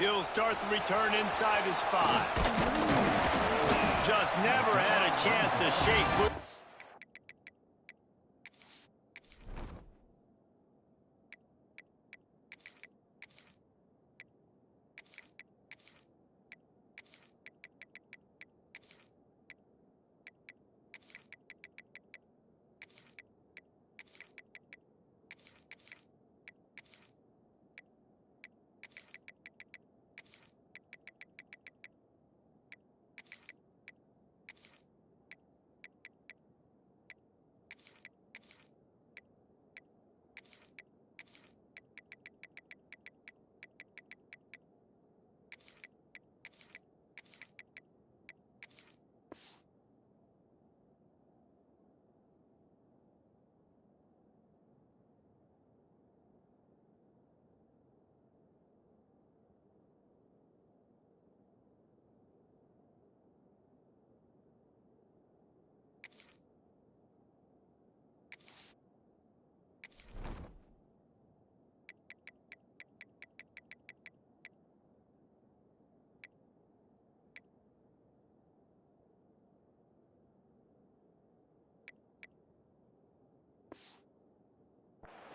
He'll start the return inside his 5. Just never had a chance to shake.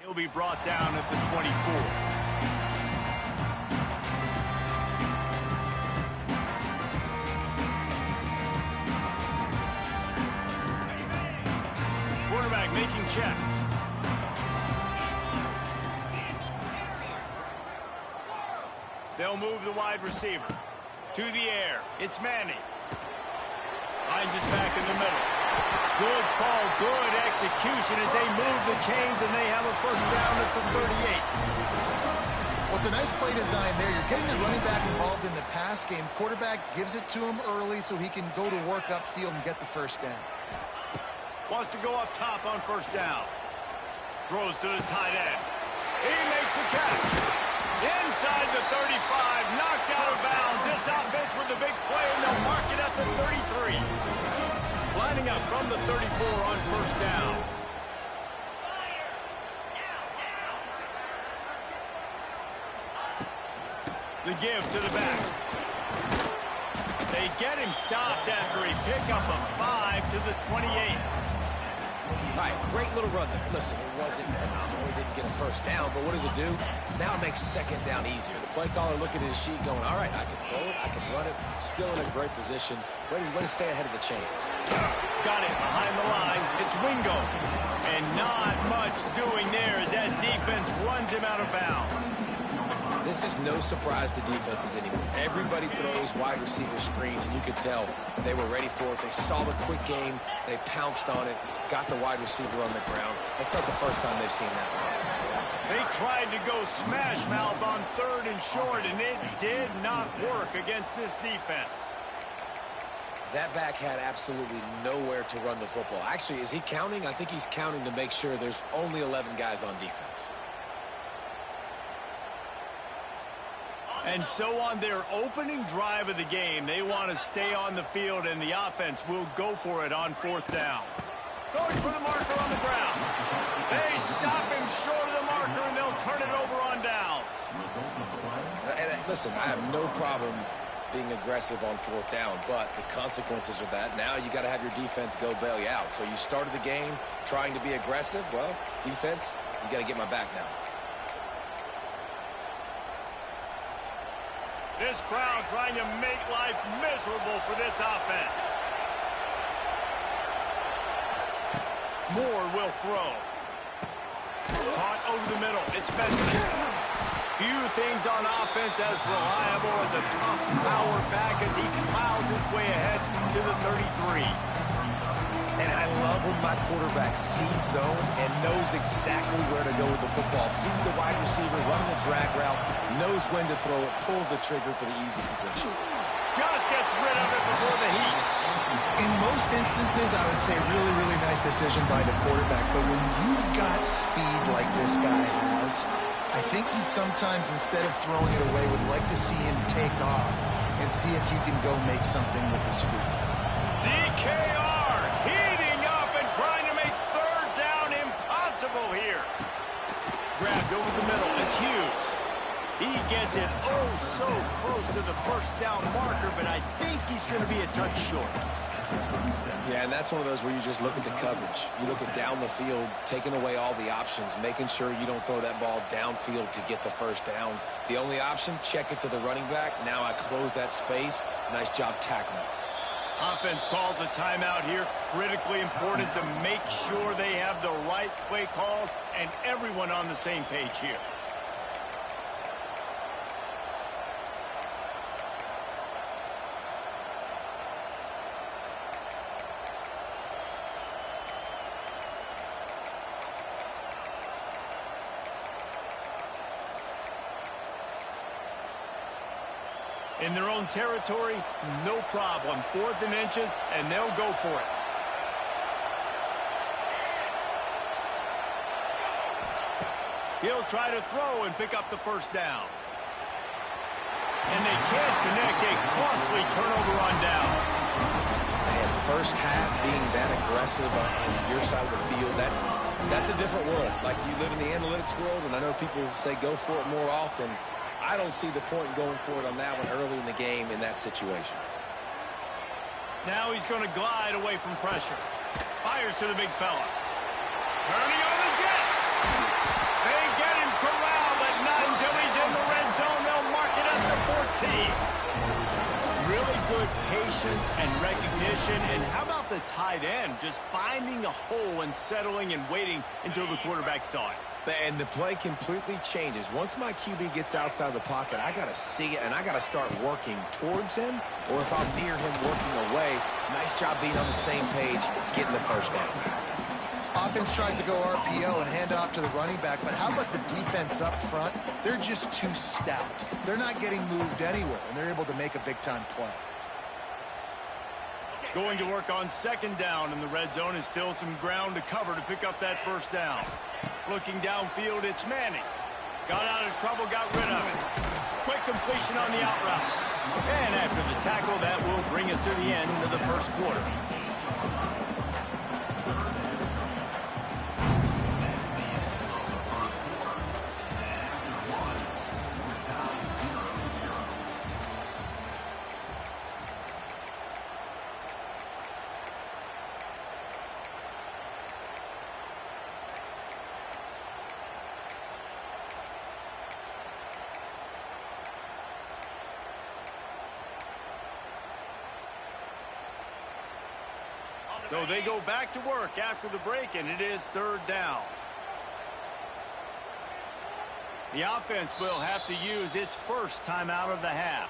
He'll be brought down at the 24. Quarterback making checks. They'll move the wide receiver. To the air. It's Manning. Finds his back in the middle. Good call, good execution as they move the chains, and they have a first down at the 38. Well, it's a nice play design there. You're getting the running back involved in the pass game. Quarterback gives it to him early so he can go to work upfield and get the first down. Wants to go up top on first down. Throws to the tight end. He makes the catch. Inside the 35, knocked out of bounds. This offense with a big play, and they'll mark it at the 33. Lining up from the 34 on first down. The give to the back. They get him stopped after he picked up a 5 to the 28. All right, great little run there. Listen, it wasn't phenomenal. He didn't get a first down, but what does it do? Now it makes second down easier. The play caller looking at his sheet going, all right, I can throw it, I can run it. Still in a great position. Ready to stay ahead of the chains. Got it behind the line. It's Wingo. And not much doing there as that defense runs him out of bounds. This is no surprise to defenses anymore. Everybody throws wide receiver screens, and you could tell they were ready for it. They saw the quick game. They pounced on it, got the wide receiver on the ground. That's not the first time they've seen that. They tried to go smash mouth on 3rd and short, and it did not work against this defense. That back had absolutely nowhere to run the football. Actually, is he counting? I think he's counting to make sure there's only 11 guys on defense. And so on their opening drive of the game, they want to stay on the field, and the offense will go for it on 4th down. Going for the marker on the ground. They stop him short of the marker, and they'll turn it over on downs. And listen, I have no problem being aggressive on 4th down, but the consequences of that, now you got to have your defense go bail you out. So you started the game trying to be aggressive. Well, defense, you got to get my back now. This crowd trying to make life miserable for this offense. Moore will throw. Caught over the middle. It's Benson. Few things on offense as reliable as a tough power back as he plows his way ahead to the 33. And I love when my quarterback sees zone and knows exactly where to go with the football. Sees the wide receiver running the drag route, knows when to throw it, pulls the trigger for the easy completion. Just gets rid of it before the heat. In most instances, I would say really, really nice decision by the quarterback. But when you've got speed like this guy has, I think you'd sometimes, instead of throwing it away, would like to see him take off and see if you can go make something with his feet. DKR heating up and trying to make 3rd down impossible here. Grabbed over the middle. It's Hughes. He gets it oh so close to the first down marker, but I think he's going to be a touch short. Yeah, and that's one of those where you just look at the coverage. You look at down the field, taking away all the options, making sure you don't throw that ball downfield to get the first down. The only option, check it to the running back. Now I close that space. Nice job tackling. Offense calls a timeout here. Critically important to make sure they have the right play called and everyone on the same page here. In their own territory, no problem. 4th and inches, and they'll go for it. He'll try to throw and pick up the first down. And they can't connect. A costly turnover on down. Man, first half being that aggressive on your side of the field, that's a different world. Like, you live in the analytics world, and I know people say go for it more often. I don't see the point in going for it on that one early in the game in that situation. Now he's going to glide away from pressure. Fires to the big fella. Turning on the Jets. They get him corralled, but not until he's in the red zone. They'll mark it at the 14. Really good patience and recognition. And how about the tight end just finding a hole and settling and waiting until the quarterback saw it. And the play completely changes. Once my QB gets outside the pocket, I got to see it, and I got to start working towards him, or if I'm near him working away, nice job being on the same page, getting the first down. Offense tries to go RPO and hand off to the running back, but how about the defense up front? They're just too stout. They're not getting moved anywhere, and they're able to make a big-time play. Going to work on 2nd down in the red zone is still some ground to cover to pick up that first down. Looking downfield, it's Manning. Got out of trouble, got rid of it. Quick completion on the out route. And after the tackle, that will bring us to the end of the first quarter. So they go back to work after the break, and it is 3rd down. The offense will have to use its first timeout of the half.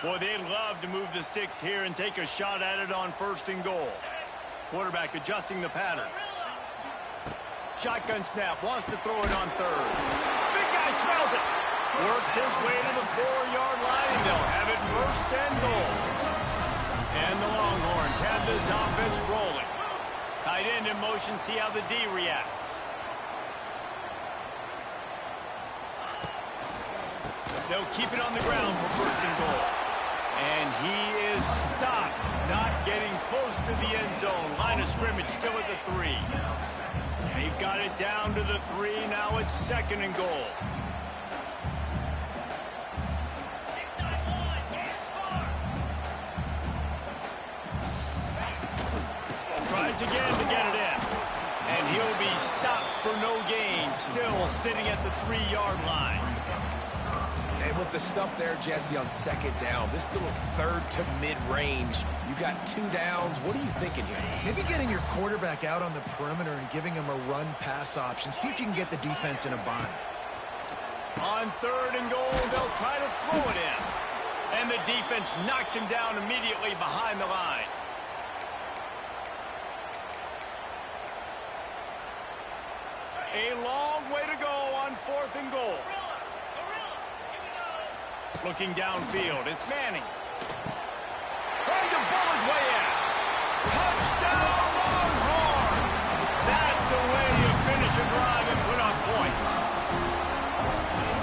Boy, they'd love to move the sticks here and take a shot at it on 1st and goal. Quarterback adjusting the pattern. Shotgun snap, wants to throw it on 3rd. Big guy smells it. Works his way to the 4-yard line, and they'll have it 1st and goal. And the Longhorns have this offense rolling. Tight end in motion, see how the D reacts. They'll keep it on the ground for 1st and goal. And he is stopped, not getting close to the end zone. Line of scrimmage still at the 3. They've got it down to the 3. Now it's 2nd and goal. Tries again to get it in. And he'll be stopped for no gain. Still sitting at the 3-yard line. And with the stuff there, Jesse, on 2nd down, this little 3rd to mid-range, you got 2 downs. What are you thinking here? Maybe getting your quarterback out on the perimeter and giving him a run-pass option. See if you can get the defense in a bind. On 3rd and goal, they'll try to throw it in. And the defense knocks him down immediately behind the line. A long way to go on 4th and goal. Looking downfield, it's Manning. Trying to bull his way in. Touchdown, Longhorns! That's the way you finish a drive and put up points.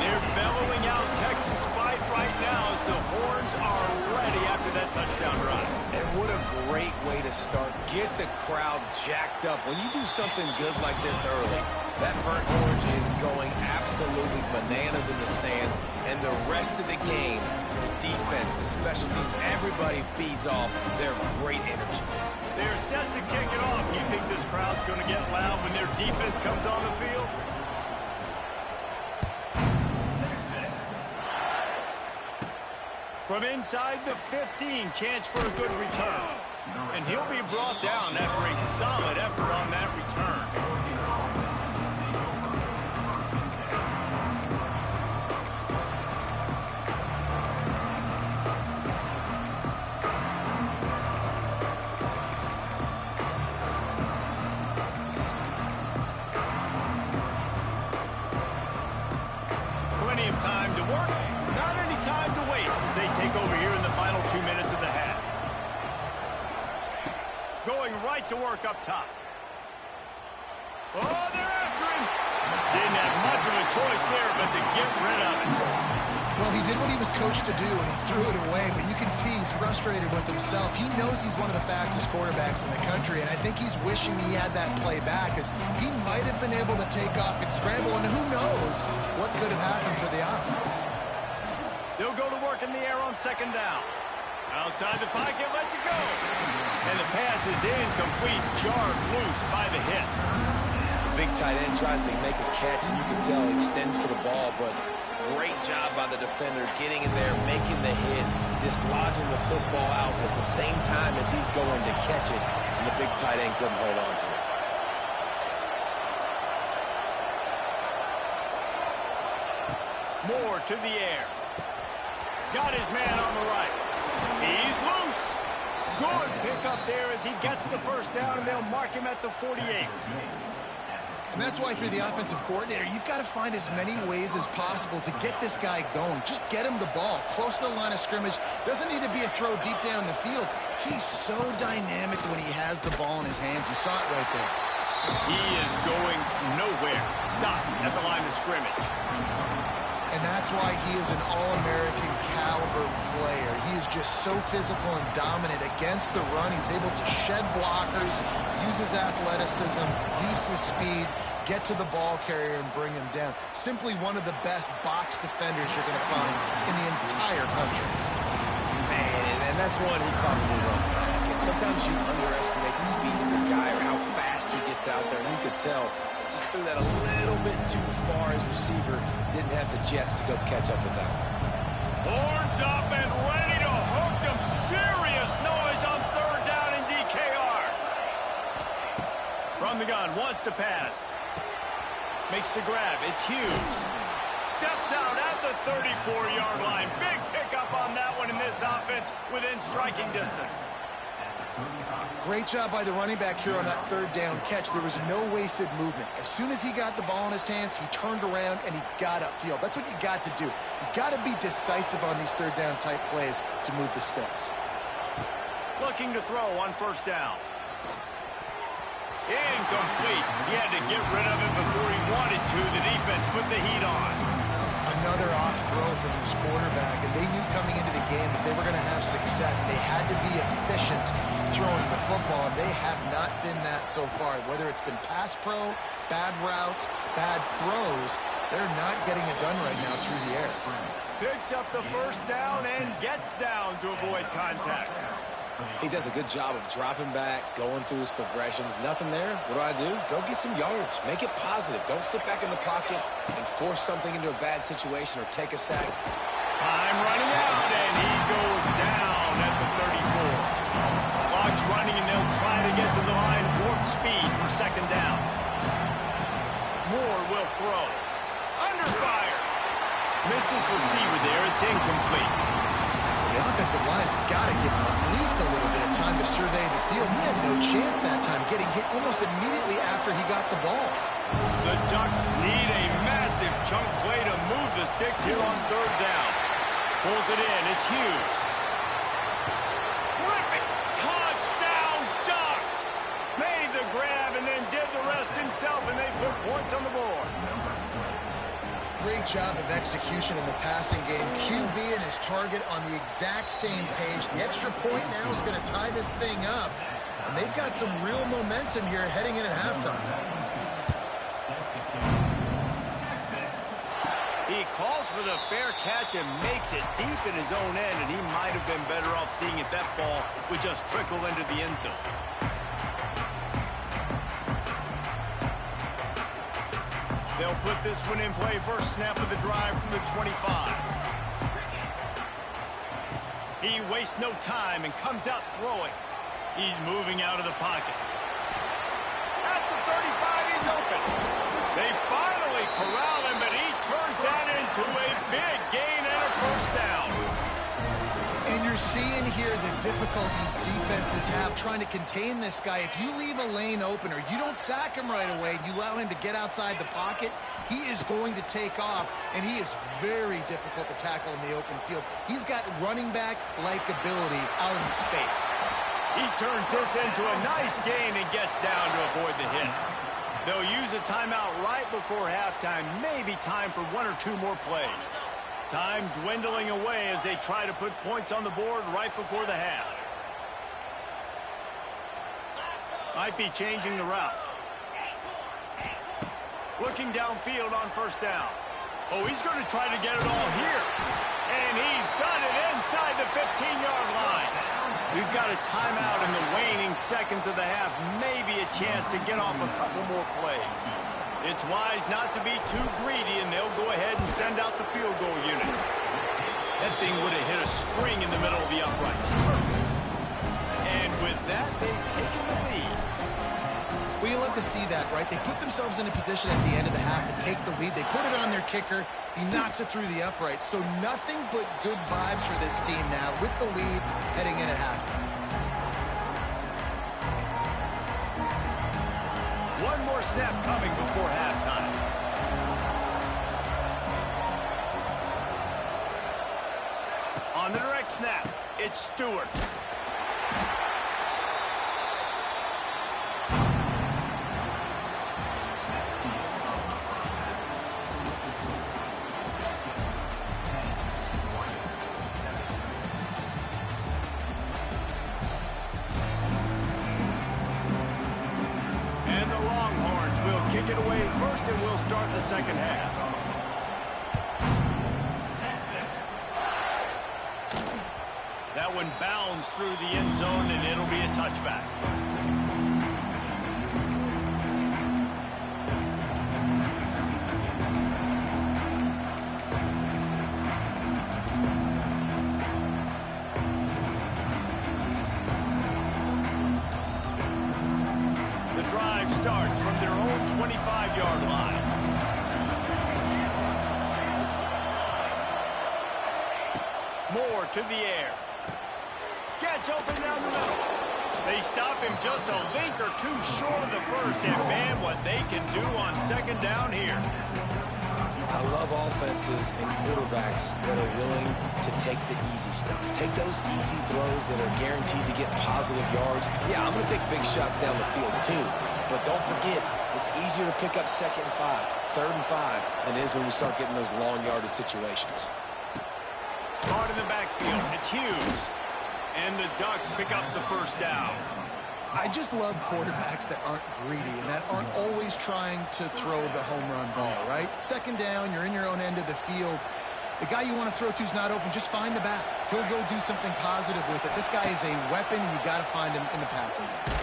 They're bellowing out Texas fight right now as the Horns are ready after that touchdown drive. And what a great way to start. Get the crowd jacked up. When you do something good like this early, that burnt orange is going absolutely bananas in the stands, and the rest of the game, the defense, the special teams, everybody feeds off their great energy. They're set to kick it off. You think this crowd's going to get loud when their defense comes on the field? From inside the 15, chance for a good return. And he'll be brought down after a solid effort on that return. Plenty of time to work. Not any time to waste as they take over here in the final 2 minutes of the half. Going right to work up top. Oh, they're after him. Didn't have much of a choice there, but to get rid of it. Well, he did what he was coached to do, and he threw it away, but you can see he's frustrated with himself. He knows he's one of the fastest quarterbacks in the country, and I think he's wishing he had that play back, because he might have been able to take off and scramble, and who knows what could have happened for the offense. They'll go to work in the air on second down. Outside the pocket, lets it go. And the pass is incomplete, jarred loose by the hit. The big tight end tries to make a catch, and you can tell he extends for the ball, but great job by the defender getting in there, making the hit, dislodging the football out at the same time as he's going to catch it, and the big tight end couldn't hold on to it. Moore to the air. Got his man on the right. He's loose. Good pickup there as he gets the first down, and they'll mark him at the 48. And that's why, through the offensive coordinator, you've got to find as many ways as possible to get this guy going. Just get him the ball close to the line of scrimmage. Doesn't need to be a throw deep down the field. He's so dynamic when he has the ball in his hands. You saw it right there. He is going nowhere. Stop at the line of scrimmage. And that's why he is an All-American caliber player. He is just so physical and dominant against the run. He's able to shed blockers, use his athleticism, use his speed, get to the ball carrier and bring him down. Simply one of the best box defenders you're going to find in the entire country. Man, and that's one he probably runs back. And sometimes you underestimate the speed of the guy or how fast he gets out there. And you could tell just threw that a little bit too far. His receiver didn't have the jets to go catch up with that one. Horns up and ready to hook them. Serious noise on third down in DKR. From the gun, wants to pass. Makes the grab. It's Hughes. Steps out at the 34-yard line. Big pickup on that one in this offense within striking distance. Great job by the running back here on that third down catch. There was no wasted movement. As soon as he got the ball in his hands, he turned around and he got upfield. That's what you got to do. You got to be decisive on these third down type plays to move the sticks. Looking to throw on first down. Incomplete. He had to get rid of it before he wanted to. The defense put the heat on. Another off throw from this quarterback, and they knew coming into the game that they were going to have success. They had to be efficient throwing the football, and they have not been that so far. Whether it's been pass pro, bad routes, bad throws, they're not getting it done right now through the air. Picks up the first down and gets down to avoid contact. He does a good job of dropping back, going through his progressions. Nothing there. What do? Go get some yardage. Make it positive. Don't sit back in the pocket and force something into a bad situation or take a sack. Time running out, and he goes down at the 34. Clock's running, and they'll try to get to the line. Warp speed for second down. Moore will throw. Under fire. Missed his receiver there. It's incomplete. The offensive line has got to give him at least a little bit of time to survey the field. He had no chance that time, getting hit almost immediately after he got the ball. The Ducks need a massive chunk play to move the sticks here on third down. Pulls it in. It's Hughes. Terrific touchdown, Ducks! Made the grab and then did the rest himself, and they put points on the board. Great great job of execution in the passing game. QB and his target on the exact same page. The extra point now is going to tie this thing up. And they've got some real momentum here heading in at halftime. He calls for the fair catch and makes it deep in his own end, and he might have been better off seeing if that ball would just trickle into the end zone. They'll put this one in play. First snap of the drive from the 25. He wastes no time and comes out throwing. He's moving out of the pocket. At the 35, he's open. They finally corral him, but he turns that into a big gain and a first down. And you're seeing here the difficulties defenses have trying to contain this guy. If you leave a lane open or you don't sack him right away, you allow him to get outside the pocket, he is going to take off, and he is very difficult to tackle in the open field. He's got running back-like ability out in space. He turns this into a nice gain and gets down to avoid the hit. They'll use a timeout right before halftime, maybe time for one or two more plays. Time dwindling away as they try to put points on the board right before the half. Might be changing the route. Looking downfield on first down. Oh, he's going to try to get it all here. And he's got it inside the 15-yard line. We've got a timeout in the waning seconds of the half. Maybe a chance to get off a couple more plays. It's wise not to be too greedy, and they'll go ahead and send out the field goal unit. That thing would have hit a string in the middle of the uprights. Perfect. And with that, they've taken the lead. Well, you love to see that, right? They put themselves in a position at the end of the half to take the lead. They put it on their kicker. He knocks it through the uprights. So nothing but good vibes for this team now with the lead heading in at halftime. One more snap coming before halftime. On the direct snap, it's Stewart. Kick it away first, and we'll start the second half. That one bounds through the end zone, and it'll be a touchback. Starts from their own 25-yard line. Moore to the air. Gets open down the middle. They stop him just a link or two short of the first, and man, what they can do on second down here. I love offenses and quarterbacks that are willing to take the easy stuff. Take those easy throws that are guaranteed to get positive yards. Yeah, I'm going to take big shots down the field too. But don't forget, it's easier to pick up 2nd and 5, 3rd and 5 than it is when we start getting those long yardage situations. Hard in the backfield, it's Hughes. And the Ducks pick up the first down. I just love quarterbacks that aren't greedy and that aren't always trying to throw the home run ball, right? Second down, you're in your own end of the field. The guy you want to throw to is not open. Just find the back. He'll go do something positive with it. This guy is a weapon, and you got to find him in the passing game.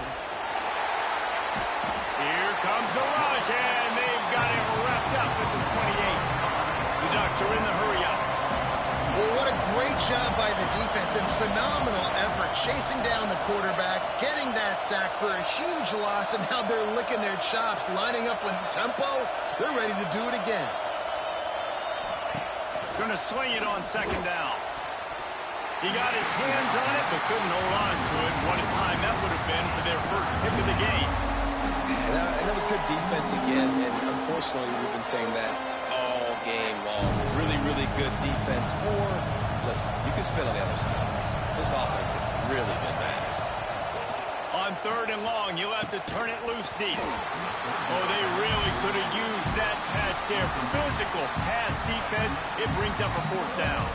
Here comes the rush, and they've got him wrapped up at the 28. The Ducks are in the hurry-up. Well, what a great job by the defense and phenomenal effort chasing down the quarterback, getting that sack for a huge loss, and now they're licking their chops, lining up with tempo. They're ready to do it again. Going to swing it on second down. He got his hands on it, but couldn't hold on to it. What a time that would have been for their first pick of the game. And that was good defense again, and unfortunately we've been saying that all game long. Really, really good defense. Or, listen, you can spin on the other side. This offense has really been bad. On 3rd and long, you'll have to turn it loose deep. Oh, they really could have used that catch there. Physical pass defense. It brings up a 4th down.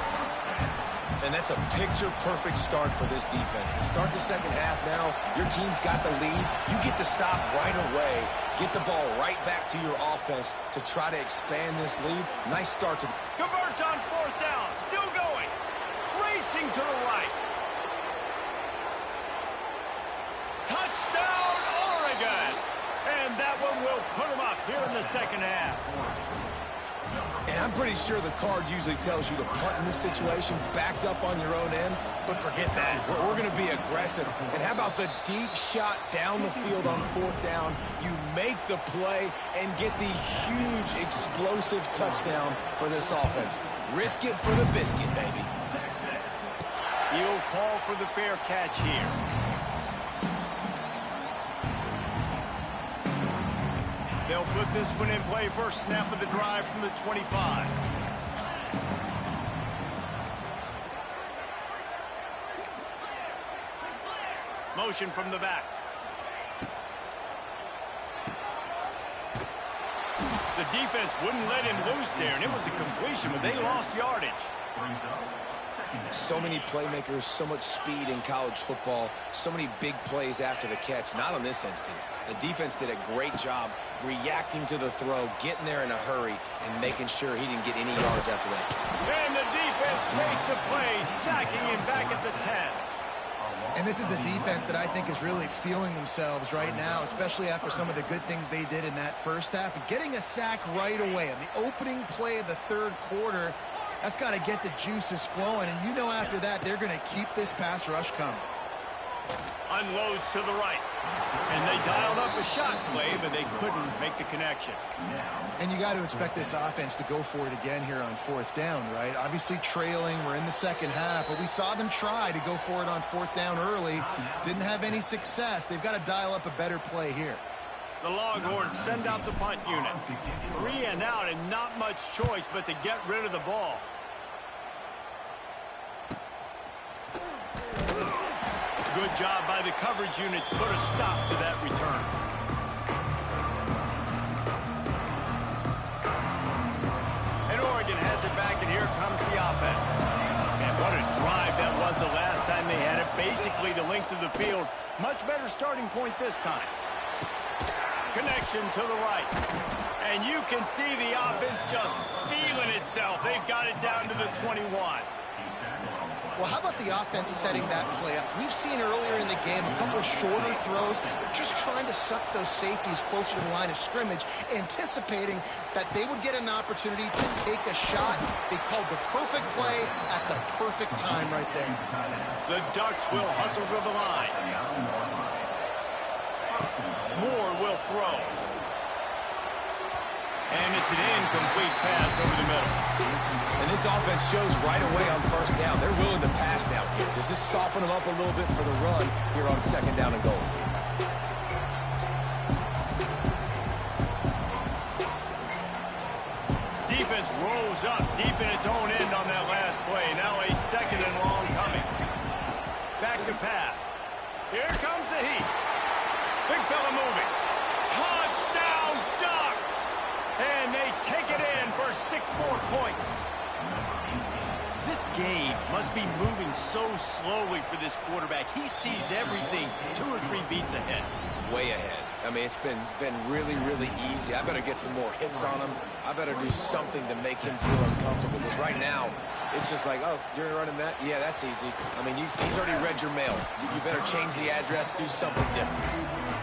And that's a picture-perfect start for this defense. To start the second half now, your team's got the lead. You get to stop right away, get the ball right back to your offense to try to expand this lead. Nice start to the... Converts on 4th down. Still going. Racing to the right. Touchdown, Oregon! And that one will put them up here in the second half. And I'm pretty sure the card usually tells you to punt in this situation, backed up on your own end. But forget that. We're going to be aggressive. And how about the deep shot down the field on 4th down? You make the play and get the huge explosive touchdown for this offense. Risk it for the biscuit, baby. He'll call for the fair catch here. They'll put this one in play. First snap of the drive from the 25. Motion from the back. The defense wouldn't let him loose there, and it was a completion, but they lost yardage. So many playmakers, so much speed in college football, so many big plays after the catch. Not on this instance. The defense did a great job reacting to the throw, getting there in a hurry, and making sure he didn't get any yards after that. And the defense makes a play, sacking him back at the 10. And this is a defense that I think is really feeling themselves right now, especially after some of the good things they did in that first half. But getting a sack right away on the opening play of the 3rd quarter, that's got to get the juices flowing. And you know after that, they're going to keep this pass rush coming. Unloads to the right. And they dialed up a shot play, but they couldn't make the connection. And you got to expect this offense to go for it again here on 4th down, right? Obviously trailing, we're in the second half, but we saw them try to go for it on 4th down early. Didn't have any success. They've got to dial up a better play here. The Longhorns send out the punt unit. 3 and out and not much choice but to get rid of the ball. Good job by the coverage unit to put a stop to that return. And Oregon has it back, and here comes the offense. And what a drive that was the last time they had it. Basically the length of the field. Much better starting point this time. Connection to the right. And you can see the offense just feeling itself. They've got it down to the 21. Well, how about the offense setting that play up? We've seen earlier in the game a couple of shorter throws. They're just trying to suck those safeties closer to the line of scrimmage, anticipating that they would get an opportunity to take a shot. They called the perfect play at the perfect time right there. The Ducks will hustle to the line. Moore will throw. And it's an incomplete pass over the middle. And this offense shows right away on 1st down. They're willing to pass down here. Does this soften them up a little bit for the run here on 2nd down and goal? Defense rolls up deep in its own end on that last play. Now a 2nd and long coming. Back to pass. Here comes the heat. Big fella moving. Touchdown, Ducks! And they take it in for 6 more points. This game must be moving so slowly for this quarterback. He sees everything 2 or 3 beats ahead. Way ahead. I mean, it's been really, really easy. I better get some more hits on him. I better do something to make him feel uncomfortable. Because right now, it's just like, oh, you're running that? Yeah, that's easy. I mean, he's already read your mail. You better change the address, do something different.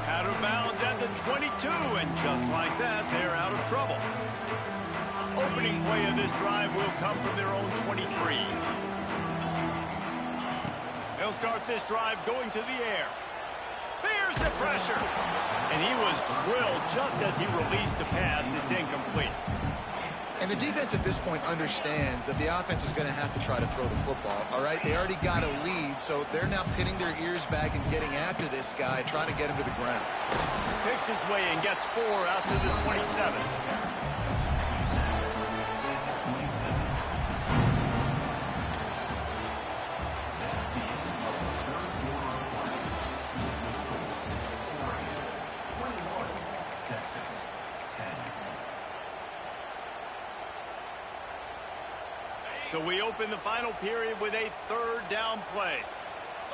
Out of bounds at the 22, and just like that, they're out of trouble. Opening play of this drive will come from their own 23. They'll start this drive going to the air. There's the pressure. And he was drilled just as he released the pass. It's incomplete. And the defense at this point understands that the offense is going to have to try to throw the football, all right? They already got a lead, so they're now pinning their ears back and getting after this guy, trying to get him to the ground. Picks his way and gets 4 out to the 27. So we open the final period with a third down play.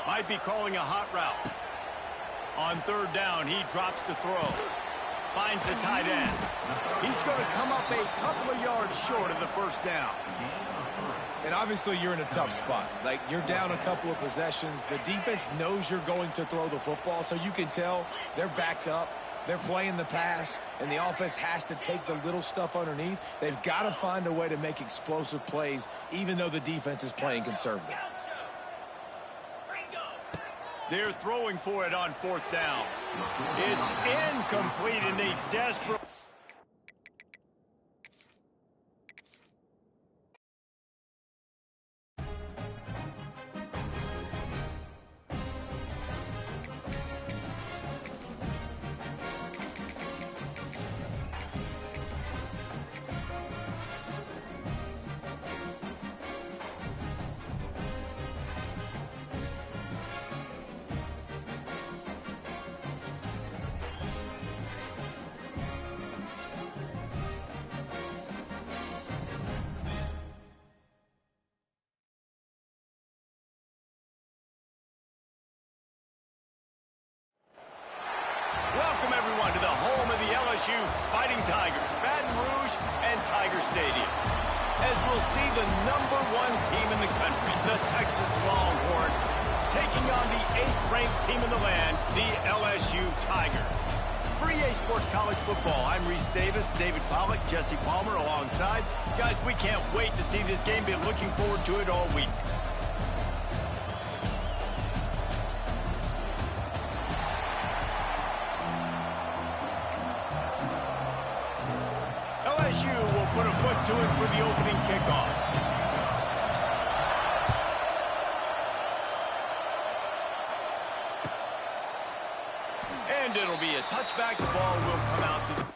Might be calling a hot route. On third down, he drops to throw. Finds the tight end. He's going to come up a couple of yards short of the first down. And obviously you're in a tough spot. Like, you're down a couple of possessions. The defense knows you're going to throw the football, so you can tell they're backed up. They're playing the pass, and the offense has to take the little stuff underneath. They've got to find a way to make explosive plays, even though the defense is playing conservative. They're throwing for it on fourth down. It's incomplete, and they desperate. Welcome, everyone, to the home of the LSU Fighting Tigers, Baton Rouge and Tiger Stadium. As we'll see the #1 team in the country, the Texas Longhorns, taking on the 8th-ranked team in the land, the LSU Tigers. For EA Sports College Football, I'm Reese Davis, David Pollack, Jesse Palmer alongside. Guys, we can't wait to see this game. Been looking forward to it all week. LSU will put a foot to it for the opening kickoff. And it'll be a touchback. The ball will come out to the...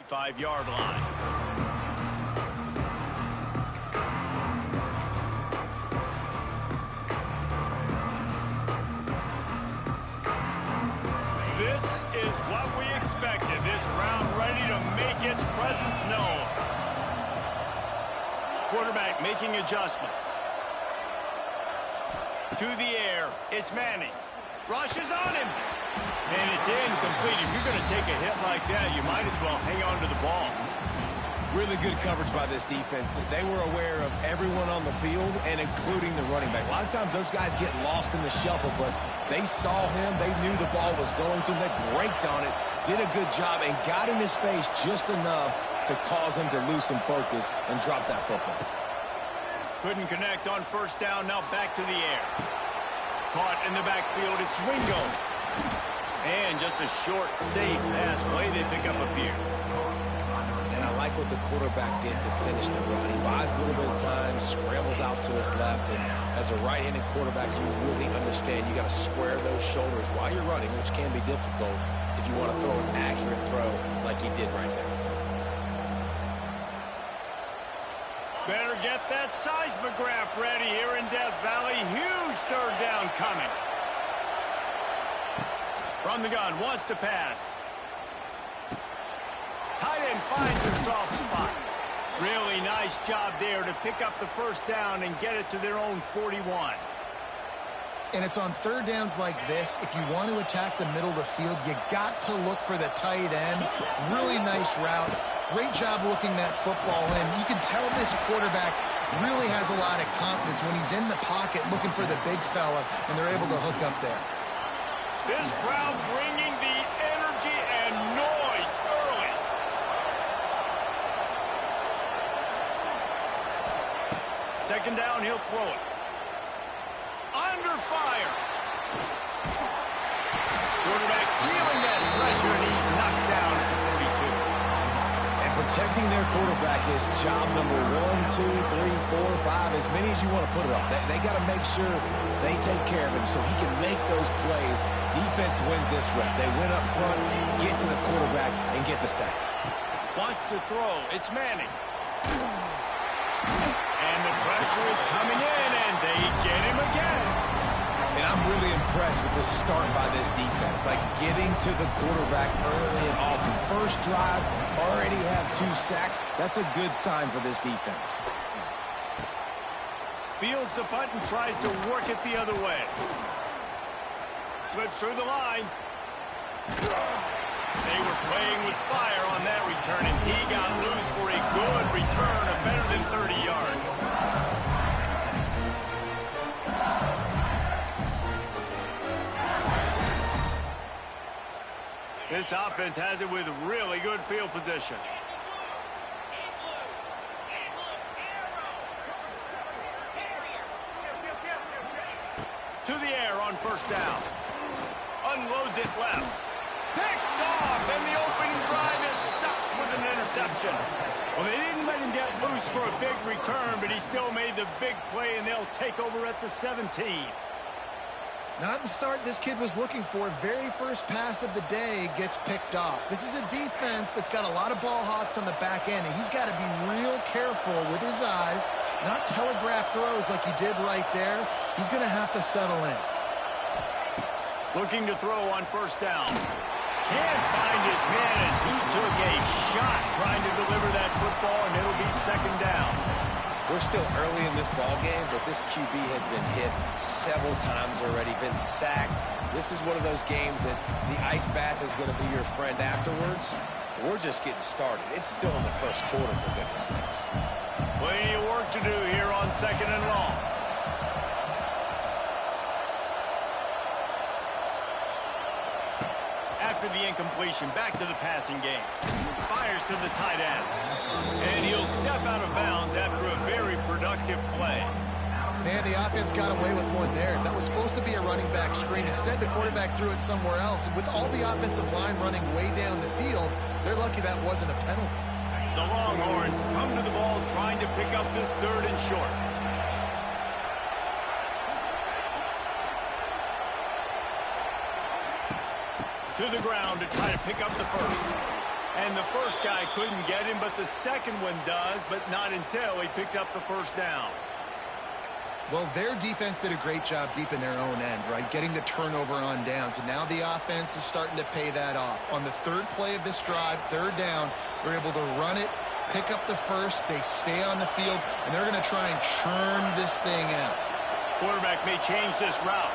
Five-yard line. This is what we expected. This crowd ready to make its presence known. Quarterback making adjustments. To the air. It's Manning. Rushes on him. And it's incomplete. If you're going to take a hit like that, you might as well hang on to the ball. Really good coverage by this defense. They were aware of everyone on the field, and including the running back. A lot of times those guys get lost in the shuffle, but they saw him. They knew the ball was going to him. They braked on it, did a good job, and got in his face just enough to cause him to lose some focus and drop that football. Couldn't connect on first down. Now back to the air. Caught in the backfield. It's Wingo. And just a short, safe pass play. They pick up a few. And I like what the quarterback did to finish the run. He buys a little bit of time, scrambles out to his left, and as a right-handed quarterback, you really understand you got to square those shoulders while you're running, which can be difficult if you want to throw an accurate throw like he did right there. Better get that seismograph ready here in Death Valley. Huge third down coming. From the gun, wants to pass. Tight end finds a soft spot. Really nice job there to pick up the first down and get it to their own 41. And it's on third downs like this, if you want to attack the middle of the field, you got to look for the tight end. Really nice route. Great job looking that football in. You can tell this quarterback really has a lot of confidence when he's in the pocket looking for the big fella, and they're able to hook up there. This crowd bringing the energy and noise early. Second down, he'll throw it. Under fire. Quarterback feeling that pressure, and he's knocked down at the 32. And protecting their quarterback is job number 1, 2, 3, 4, 5, as many as you want to put it on. They got to make sure they take care of him so he can make those plays. Defense wins this rep. They win up front, get to the quarterback, and get the sack. Wants to throw. It's Manning. And the pressure is coming in, and they get him again. And I'm really impressed with the start by this defense, like getting to the quarterback early and often. First drive, already have 2 sacks. That's a good sign for this defense. Fields the punt and tries to work it the other way. Slips through the line. They were playing with fire on that return, and he got loose for a good return of better than 30 yards. This offense has it with really good field position. To the air on first down. Unloads it left. Picked off, and the opening drive is stopped with an interception. Well, they didn't let him get loose for a big return, but he still made the big play, and they'll take over at the 17. Not the start this kid was looking for. Very first pass of the day gets picked off. This is a defense that's got a lot of ball hawks on the back end, and he's got to be real careful with his eyes, not telegraph throws like he did right there. He's going to have to settle in. Looking to throw on first down. Can't find his man as he took a shot trying to deliver that football, and it'll be second down. We're still early in this ball game, but this QB has been hit several times already, been sacked. This is one of those games that the ice bath is going to be your friend afterwards. We're just getting started. It's still in the first quarter, for goodness sakes. Plenty of work to do here on second and long. After the incompletion, back to the passing game. Fires to the tight end. And he'll step out of bounds after a very productive play. Man, the offense got away with one there. That was supposed to be a running back screen. Instead, the quarterback threw it somewhere else. And with all the offensive line running way down the field, they're lucky that wasn't a penalty. The Longhorns come to the ball trying to pick up this third and short. To the ground to try to pick up the first. And the first guy couldn't get him, but the second one does, but not until he picks up the first down. Well, their defense did a great job deep in their own end, right? Getting the turnover on downs. And now the offense is starting to pay that off. On the third play of this drive, third down, they're able to run it, pick up the first, they stay on the field, and they're going to try and churn this thing out. Quarterback may change this route.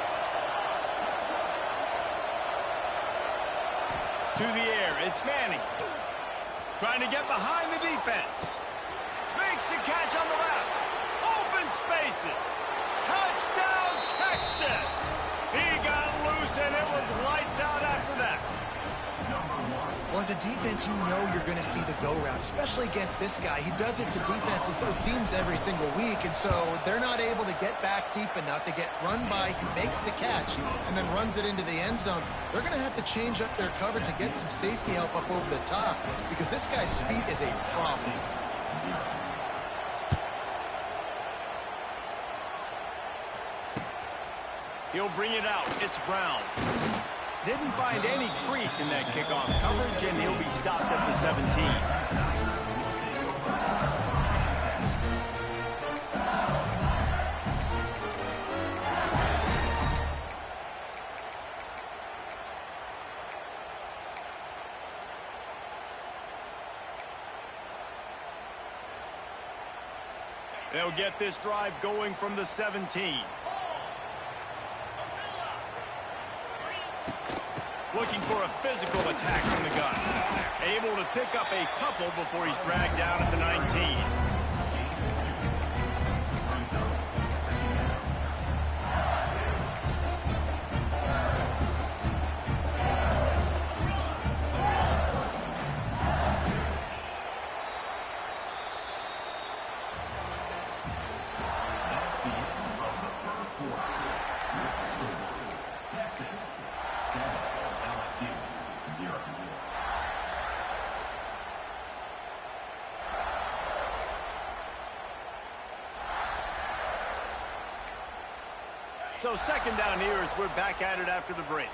To the air, it's Manning. Trying to get behind the defense. Makes the catch on the left. Open spaces. Touchdown, Texas. He got loose, and it was lights out after that. Well, as a defense, you know you're going to see the go route, especially against this guy. He does it to defenses, so it seems every single week, and so they're not able to get back deep enough to get run by. He makes the catch and then runs it into the end zone. They're going to have to change up their coverage and get some safety help up over the top because this guy's speed is a problem. He'll bring it out. It's Brown. Didn't find any crease in that kickoff coverage, and he'll be stopped at the 17. They'll get this drive going from the 17. Looking for a physical attack from the gun. Able to pick up a couple before he's dragged down at the 19. So second down here as we're back at it after the break.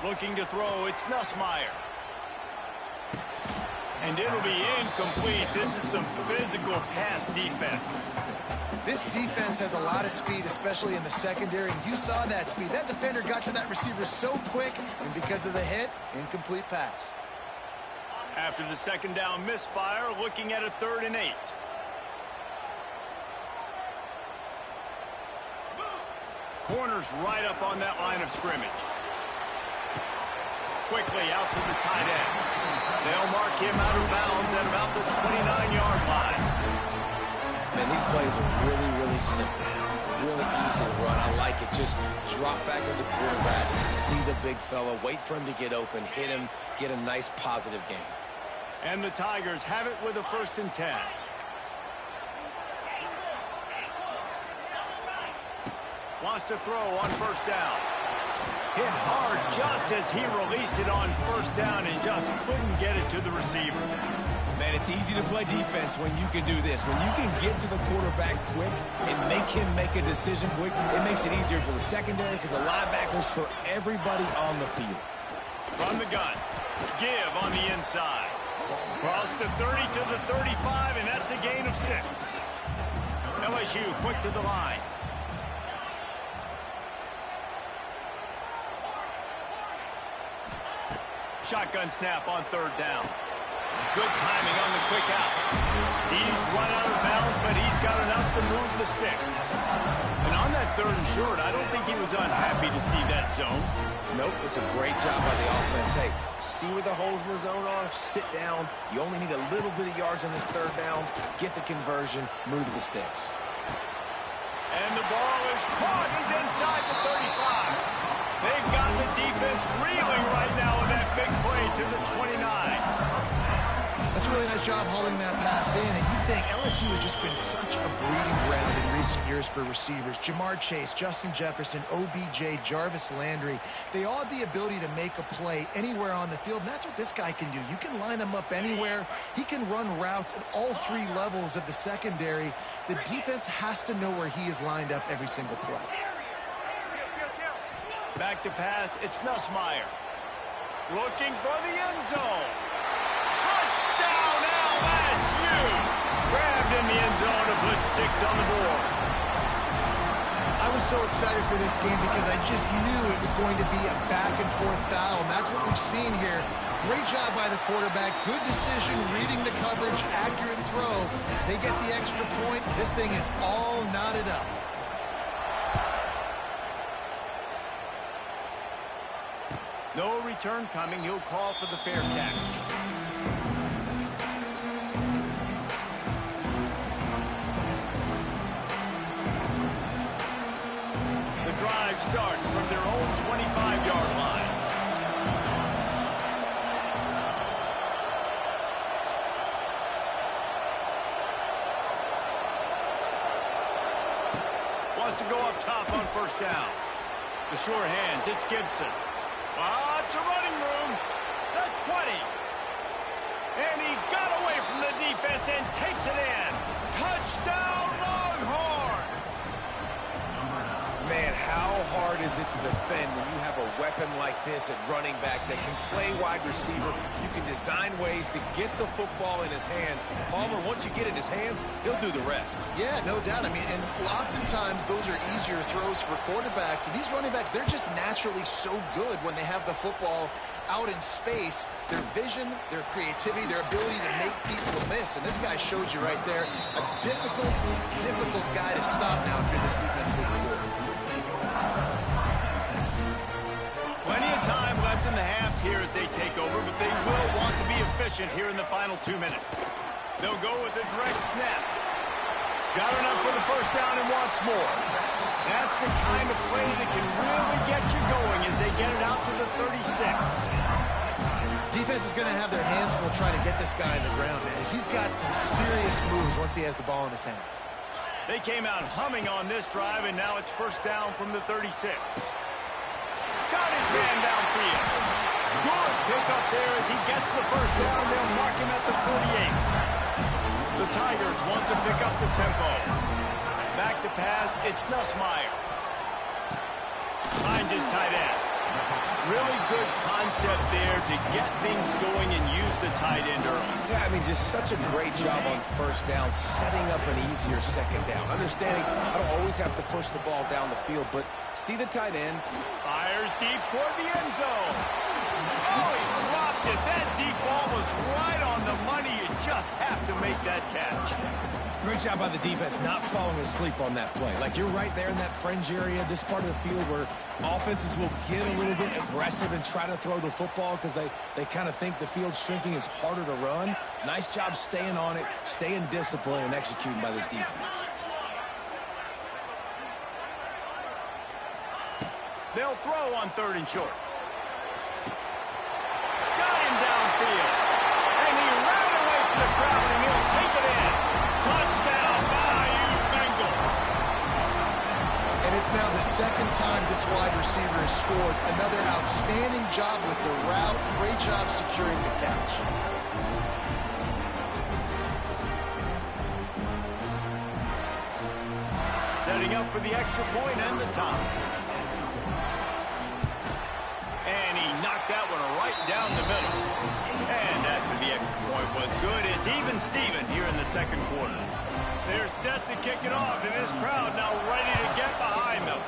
Looking to throw, it's Nussmeier. And it'll be incomplete. This is some physical pass defense. This defense has a lot of speed, especially in the secondary, and you saw that speed. That defender got to that receiver so quick, and because of the hit, incomplete pass. After the second down misfire, looking at a 3rd and 8. Corners right up on that line of scrimmage. Quickly out to the tight end. They'll mark him out of bounds at about the 29-yard line. Man, these plays are really, really simple. Really easy to run. I like it. Just drop back as a quarterback, see the big fella, wait for him to get open, hit him, get a nice positive gain. And the Tigers have it with a 1st and 10. Wants to throw on 1st down. Hit hard just as he released it on 1st down and just couldn't get it to the receiver. Man, it's easy to play defense when you can do this. When you can get to the quarterback quick and make him make a decision quick, it makes it easier for the secondary, for the linebackers, for everybody on the field. From the gun, give on the inside. Cross the 30 to the 35, and that's a gain of 6. LSU quick to the line. Shotgun snap on 3rd down. Good timing on the quick out. He's run out of bounds, but he's got enough to move the sticks. And on that 3rd and short, I don't think he was unhappy to see that zone. Nope, it's a great job by the offense. Hey, see where the holes in the zone are? Sit down. You only need a little bit of yards on this 3rd down. Get the conversion, move the sticks. And the ball is caught. He's inside the 35. They've got the defense reeling right now with that big play to the 29. That's a really nice job hauling that pass in, and you think LSU has just been such a breeding ground in recent years for receivers. Jamar Chase, Justin Jefferson, OBJ, Jarvis Landry, they all have the ability to make a play anywhere on the field, and that's what this guy can do. You can line him up anywhere. He can run routes at all 3 levels of the secondary. The defense has to know where he is lined up every single play. Back to pass, it's Nussmeier. Looking for the end zone. Touchdown, LSU! Grabbed in the end zone to put 6 on the board. I was so excited for this game because I just knew it was going to be a back-and-forth battle, and that's what we've seen here. Great job by the quarterback. Good decision, reading the coverage, accurate throw. They get the extra point. This thing is all knotted up. No return coming. He'll call for the fair catch. The drive starts from their own 25-yard line. Wants to go up top on 1st down. The sure hands, it's Gibson. Lots of running room. The 20. And he got away from the defense and takes it in. Touchdown, Longhorns! Man, how hard is it to defend when you have a weapon like this at running back that can play wide receiver? You can design ways to get the football in his hand. Palmer, once you get it in his hands, he'll do the rest. Yeah, no doubt. I mean, and oftentimes those are easier throws for quarterbacks. And these running backs, they're just naturally so good when they have the football out in space. Their vision, their creativity, their ability to make people miss. And this guy showed you right there a difficult guy to stop now if you're this defense moving forward. Plenty of time left in the half here as they take over, but they will want to be efficient here in the final 2 minutes. They'll go with a direct snap. Got enough for the first down and wants more. That's the kind of play that can really get you going as they get it out to the 36. Defense is going to have their hands full trying to get this guy on the ground, man. He's got some serious moves once he has the ball in his hands. They came out humming on this drive, and now it's first down from the 36. Got his man downfield. Good pickup there as he gets the first down. They'll mark him at the 48. The Tigers want to pick up the tempo. Back to pass, it's Nussmeier. Finds his tight end. Really good concept there to get things going and use the tight end early. Yeah, I mean, just such a great job on first down, setting up an easier second down. Understanding I don't always have to push the ball down the field, but see the tight end. Fires deep toward the end zone. Oh, he dropped it. That deep ball was right on the money. You just have to make that catch. Great job by the defense not falling asleep on that play. Like, you're right there in that fringe area, this part of the field where offenses will get a little bit aggressive and try to throw the football because they kind of think the field's shrinking, is harder to run. Nice job staying on it, staying disciplined, and executing by this defense. They'll throw on 3rd and short. Got him downfield. And he ran away from the crowd, and he'll take it in. Touchdown, Bayou Bengals. And it's now the second time this wide receiver has scored. Another outstanding job with the route. Great job securing the catch. Setting up for the extra point and the top. And he knocked that one right down the middle. And after the extra point was good, it's even Steven here in the second quarter. They're set to kick it off, and this crowd now ready to get behind them.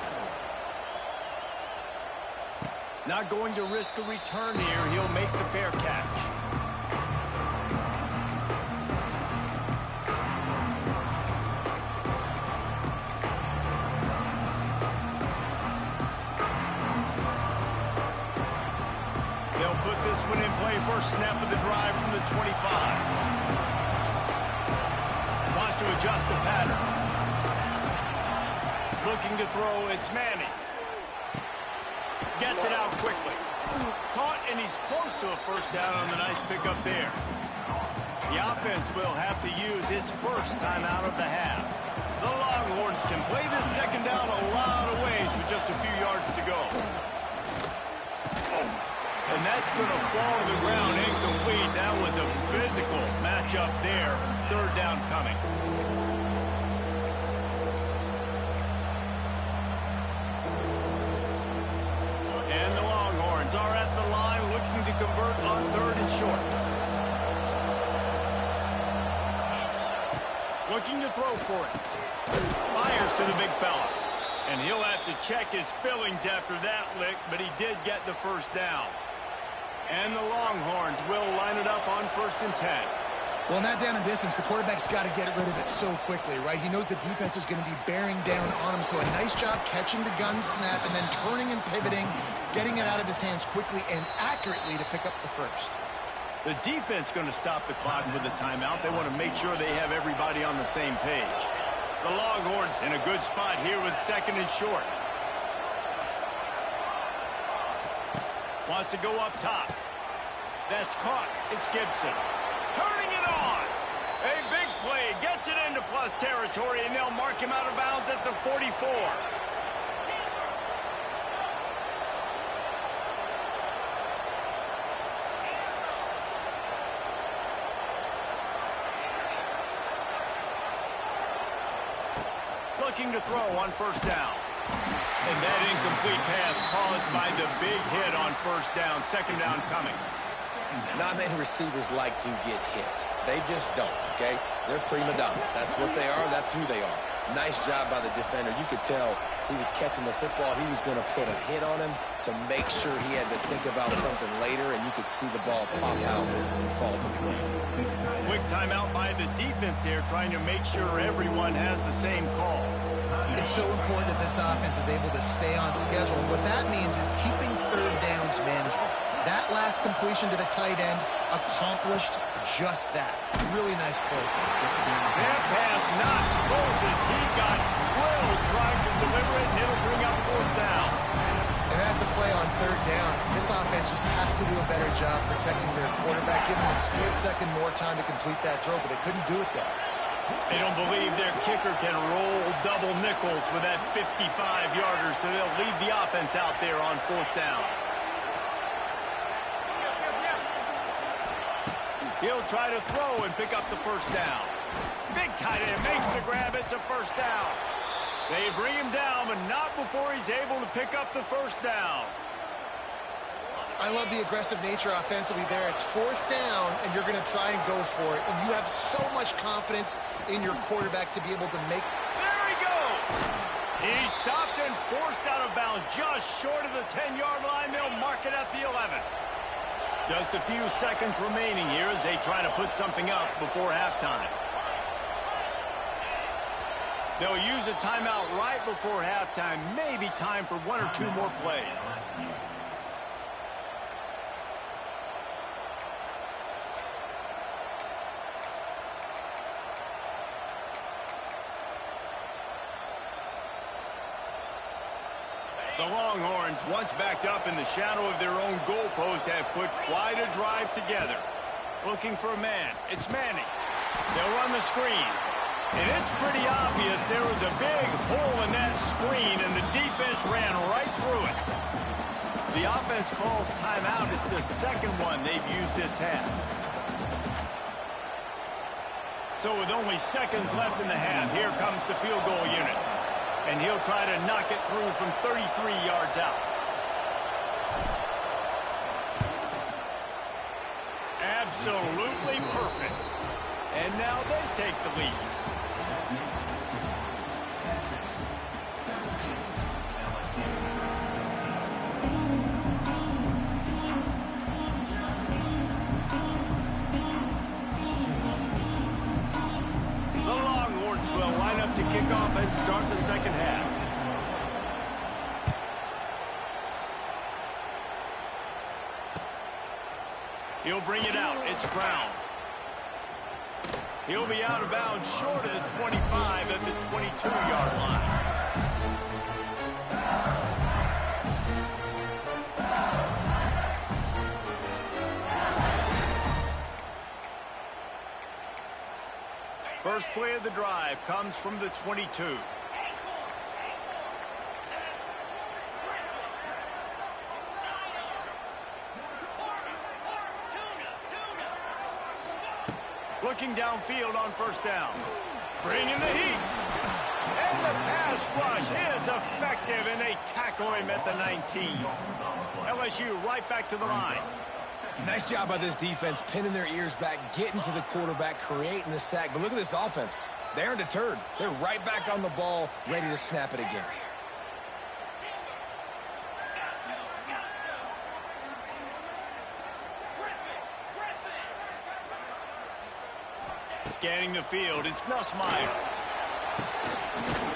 Not going to risk a return here. He'll make the fair catch. They'll put this one in play. First snap of the drive from the 25. Wants to adjust the pattern. Looking to throw, it's Manning. Gets it out quickly. Caught, and he's close to a first down on the nice pickup there. The offense will have to use its first time out of the half. The Longhorns can play this second down a lot of ways with just a few yards to go. And that's going to fall to the ground incomplete. That was a physical matchup there. 3rd down coming. And the Longhorns are at the line looking to convert on 3rd and short. Looking to throw for it. Fires to the big fella. And he'll have to check his fillings after that lick, but he did get the first down. And the Longhorns will line it up on 1st and 10. Well, in that down and distance, the quarterback's got to get rid of it so quickly, right? He knows the defense is going to be bearing down on him, so a nice job catching the gun snap and then turning and pivoting, getting it out of his hands quickly and accurately to pick up the first. The defense going to stop the clock with a timeout. They want to make sure they have everybody on the same page. The Longhorns in a good spot here with 2nd and short. Wants to go up top. That's caught. It's Gibson. Turning it on. A big play. Gets it into plus territory, and they'll mark him out of bounds at the 44. Looking to throw on 1st down. And that incomplete pass caused by the big hit on first down. Second down coming. Not many receivers like to get hit. They just don't, okay? They're prima donnas. That's what they are. That's who they are. Nice job by the defender. You could tell he was catching the football. He was going to put a hit on him to make sure he had to think about something later, and you could see the ball pop out and fall to the ground. Quick timeout by the defense there, trying to make sure everyone has the same call. It's so important that this offense is able to stay on schedule. And what that means is keeping third downs manageable. That last completion to the tight end accomplished just that. Really nice play. That pass not Moses. He got drilled trying to deliver it, and it'll bring up fourth down. And that's a play on third down. This offense just has to do a better job protecting their quarterback, giving a split second more time to complete that throw, but they couldn't do it there. They don't believe their kicker can roll double nickels with that 55-yarder, so they'll leave the offense out there on fourth down. He'll try to throw and pick up the first down. Big tight end makes the grab. It's a first down. They bring him down, but not before he's able to pick up the first down. I love the aggressive nature offensively there. It's fourth down, and you're going to try and go for it. And you have so much confidence in your quarterback to be able to make... There he goes! He's stopped and forced out of bounds just short of the 10-yard line. They'll mark it at the 11. Just a few seconds remaining here as they try to put something up before halftime. They'll use a timeout right before halftime. Maybe time for one or two more plays. The Longhorns, once backed up in the shadow of their own goalpost, have put quite a drive together. Looking for a man. It's Manning. They'll run the screen. And it's pretty obvious there was a big hole in that screen, and the defense ran right through it. The offense calls timeout. It's the second one they've used this half. So with only seconds left in the half, here comes the field goal unit. And he'll try to knock it through from 33 yards out. Absolutely perfect. And now they take the lead. The Longhorns will line up to kick off and start the second half. He'll bring it out. It's Brown. He'll be out of bounds short of the 25 at the 22-yard line. First play of the drive comes from the 22. Looking downfield on first down. Bringing the heat. And the pass rush is effective, and they tackle him at the 19. LSU right back to the line. Nice job by this defense, pinning their ears back, getting to the quarterback, creating the sack. But look at this offense. They aren't deterred. They're right back on the ball, ready to snap it again. Scanning the field, it's Nussmeier.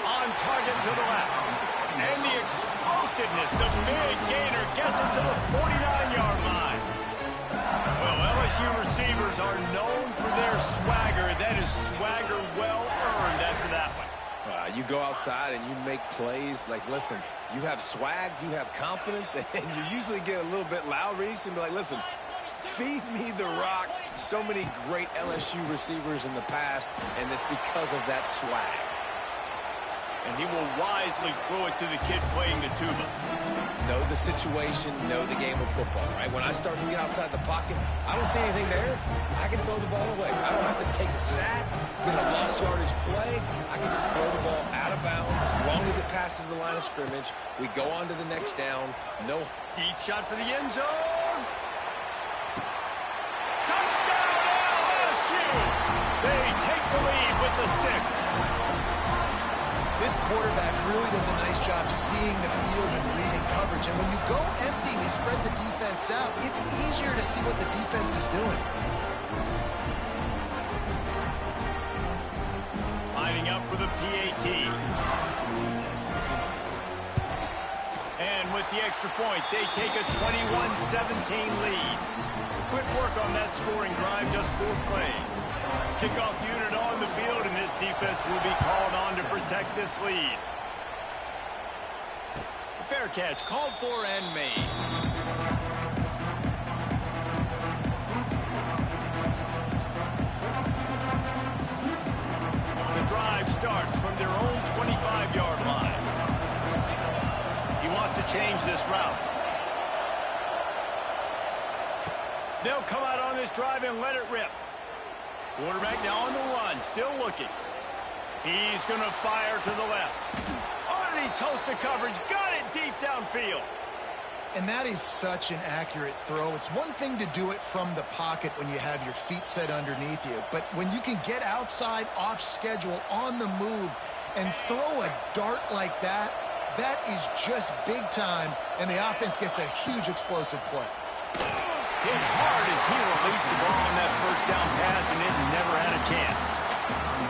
On target to the left. And the explosiveness, the big gainer gets it to the 49-yard line. Well, LSU receivers are known for their swagger. That is swagger well earned after that one. You go outside and you make plays. Like, listen, you have swag, you have confidence, and you usually get a little bit loud, Reese, and be like, listen, feed me the rock. So many great LSU receivers in the past, and it's because of that swag. and he will wisely throw it to the kid playing the tuba. Know the situation, know the game of football, right? When I start to get outside the pocket, I don't see anything there. I can throw the ball away. I don't have to take a sack, get a lost yardage play. I can just throw the ball out of bounds as long as it passes the line of scrimmage. We go on to the next down. No deep shot for the end zone. Touchdown, LSU! They take the lead with the 6. This quarterback really does a nice job seeing the field and reading coverage. And when you go empty and you spread the defense out, it's easier to see what the defense is doing. Lining up for the PAT. And with the extra point, they take a 21-17 lead. Quick work on that scoring drive, just 4 plays. Kickoff unit on the field, and this defense will be called on to protect this lead. Fair catch, called for and made. The drive starts from their own 25-yard line. He wants to change this route. They'll come out on this drive and let it rip. Quarterback now on the run, still looking. He's going to fire to the left. Underneath toasted coverage, got it deep downfield. And that is such an accurate throw. It's one thing to do it from the pocket when you have your feet set underneath you, but when you can get outside, off schedule, on the move, and throw a dart like that, that is just big time, and the offense gets a huge explosive play. Hit hard as he released the ball on that first down pass, and it never had a chance.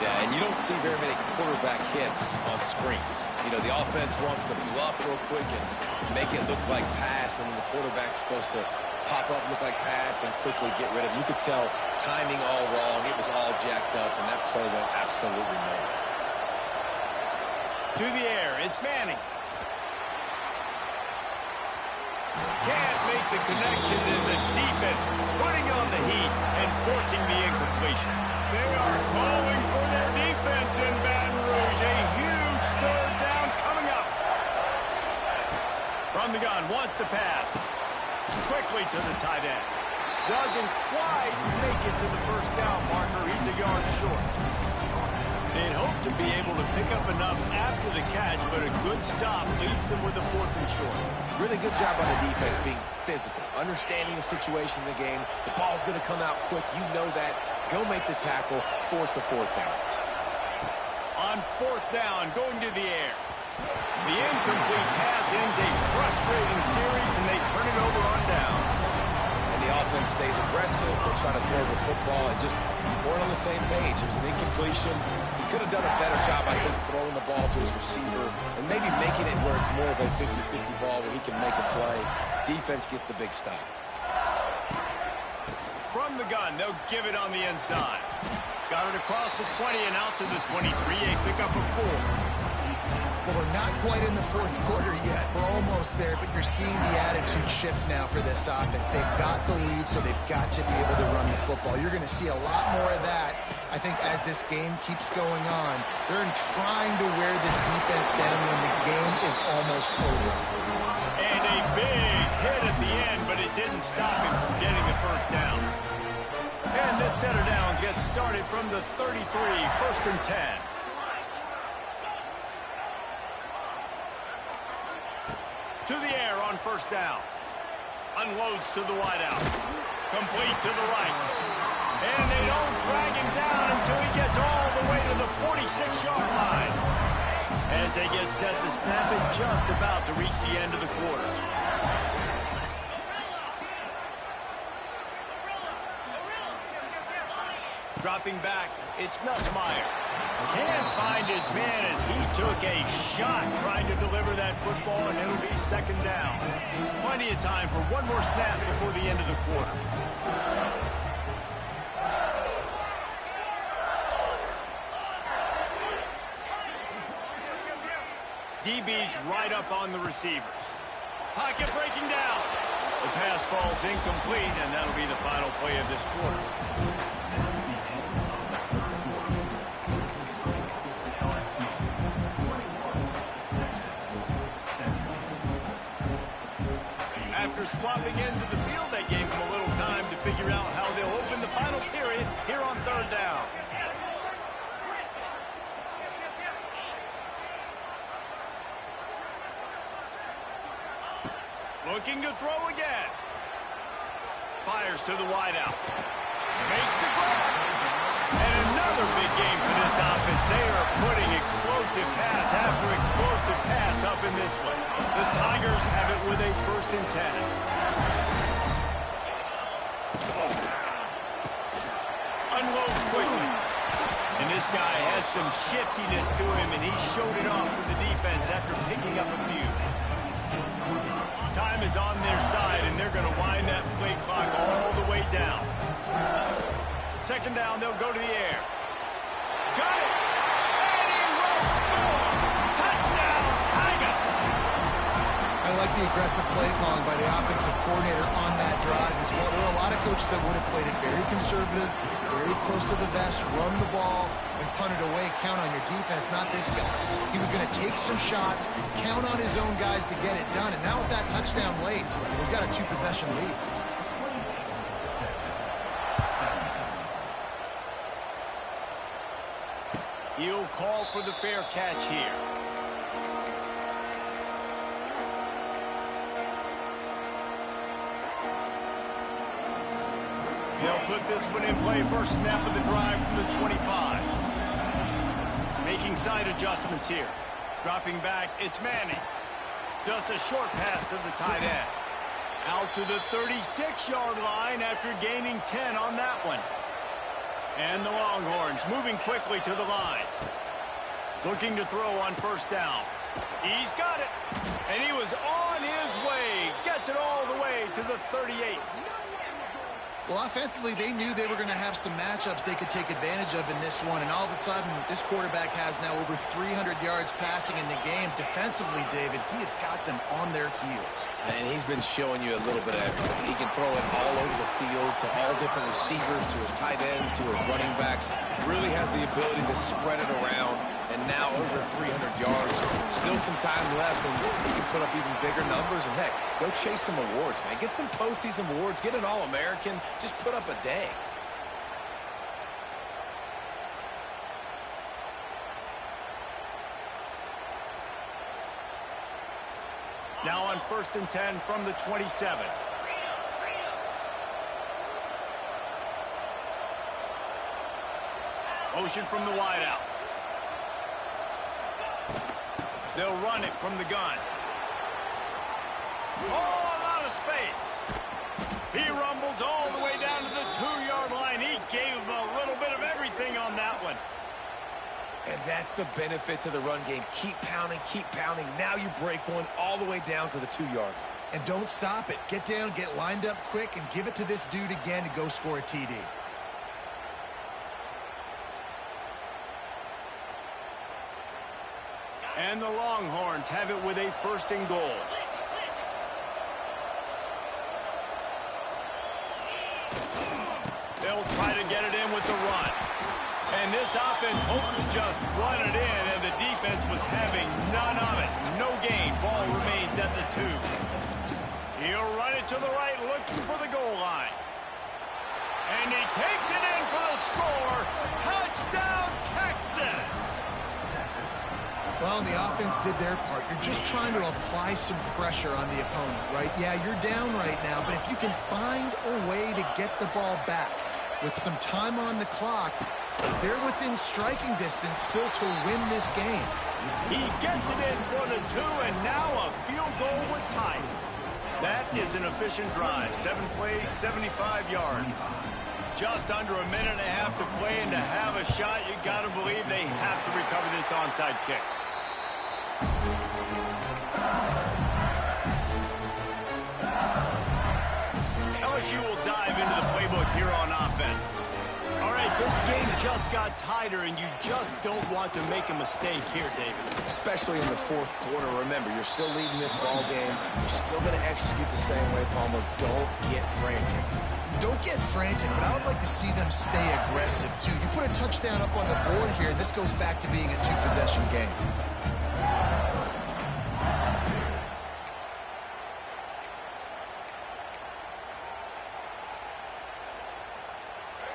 Yeah, and you don't see very many quarterback hits on screens. You know, the offense wants to bluff real quick and make it look like pass, and then the quarterback's supposed to pop up, look like pass, and quickly get rid of it. You could tell timing all wrong. It was all jacked up, and that play went absolutely nowhere. To the air, it's Manning. Can't make the connection, and the defense putting on the heat and forcing the incompletion. They are calling for their defense in Baton Rouge. A huge third down coming up. From the gun, wants to pass. Quickly to the tight end. Doesn't quite make it to the first down marker. He's a yard short. They'd hope to be able to pick up enough after the catch, but a good stop leaves them with a 4th and short. Really good job on the defense being physical, understanding the situation in the game. The ball's going to come out quick. You know that. Go make the tackle, force the 4th down. On 4th down, going to the air. The incomplete pass ends a frustrating series, and they turn it over on downs. And the offense stays aggressive. They try to throw the football and just weren't on the same page. It was an incompletion. He could have done a better job, I think, throwing the ball to his receiver and maybe making it where it's more of a 50-50 ball where he can make a play. Defense gets the big stop. From the gun, they'll give it on the inside. Got it across the 20 and out to the 23. A pickup of 4. Well, we're not quite in the 4th quarter yet. We're almost there, but you're seeing the attitude shift now for this offense. They've got the lead, so they've got to be able to run the football. You're going to see a lot more of that, I think, as this game keeps going on. They're trying to wear this defense down when the game is almost over. And a big hit at the end, but it didn't stop him from getting the first down. And this set of downs gets started from the 33, 1st and 10. To the air on 1st down. Unloads to the wideout. Complete to the right. And they don't drag him down until he gets all the way to the 46-yard line. As they get set to snap it, just about to reach the end of the quarter. Dropping back, it's Nussmeier. Can't find his man as he took a shot trying to deliver that football, and it'll be 2nd down. Plenty of time for one more snap before the end of the quarter. DB's right up on the receivers. Pocket breaking down. The pass falls incomplete, and that'll be the final play of this quarter. Tigers swapping ends of the field. That gave them a little time to figure out how they'll open the final period here on third down. Looking to throw again. Fires to the wideout. Makes the grab. And another big game for this offense. They are putting explosive pass after explosive pass up in this one. The Tigers have it with a 1st and 10. Unloads quickly. And this guy has some shiftiness to him, and he showed it off to the defense after picking up a few. Time is on their side, and they're going to wind that play clock all the way down. 2nd down, they'll go to the air. Got it! And he will score! Touchdown, Tigers! I like the aggressive play calling by the offensive coordinator on that drive as well. There are a lot of coaches that would have played it very conservative, very close to the vest, run the ball, and punt it away. Count on your defense, not this guy. He was going to take some shots, count on his own guys to get it done. And now with that touchdown late, we've got a 2-possession lead. He'll call for the fair catch here. They'll put this one in play. First snap of the drive from the 25. Making side adjustments here. Dropping back, it's Manning. Just a short pass to the tight end. Out to the 36-yard line after gaining 10 on that one. And the Longhorns moving quickly to the line. Looking to throw on 1st down. He's got it. And he was on his way. Gets it all the way to the 38. Well, offensively, they knew they were going to have some matchups they could take advantage of in this one, and all of a sudden, this quarterback has now over 300 yards passing in the game. Defensively, David, he has got them on their heels. And he's been showing you a little bit of everything. He can throw it all over the field to all different receivers, to his tight ends, to his running backs. Really has the ability to spread it around. And now over 300 yards. Still some time left, and he can put up even bigger numbers. And, heck, go chase some awards, man. Get some postseason awards. Get an All-American. Just put up a day. Now on 1st and 10 from the 27. Motion from the wideout. They'll run it from the gun. Oh, a lot of space. He rumbles all the way down to the 2-yard line. He gave him a little bit of everything on that one. And that's the benefit to the run game. Keep pounding, keep pounding. Now you break one all the way down to the 2-yard line. And don't stop it. Get down, get lined up quick, and give it to this dude again to go score a TD. And the Longhorns have it with a 1st and goal. They'll try to get it in with the run. And this offense hoped to just run it in, and the defense was having none of it. No gain. Ball remains at the 2. He'll run it to the right, looking for the goal line. And he takes it in for the score. Touchdown, Texas! Well, the offense did their part. You're just trying to apply some pressure on the opponent, right? Yeah, you're down right now, but if you can find a way to get the ball back with some time on the clock, they're within striking distance still to win this game. He gets it in for the 2, and now a field goal with time. That is an efficient drive. 7 plays, 75 yards. Just under a minute and a half to play, and to have a shot, you got to believe they have to recover this onside kick. LSU will dive into the playbook here on offense. All right, this game just got tighter, and you just don't want to make a mistake here, David. Especially in the 4th quarter. Remember, you're still leading this ball game. You're still going to execute the same way, Palmer. Don't get frantic. Don't get frantic, but I would like to see them stay aggressive, too. You put a touchdown up on the board here, and this goes back to being a 2-possession game.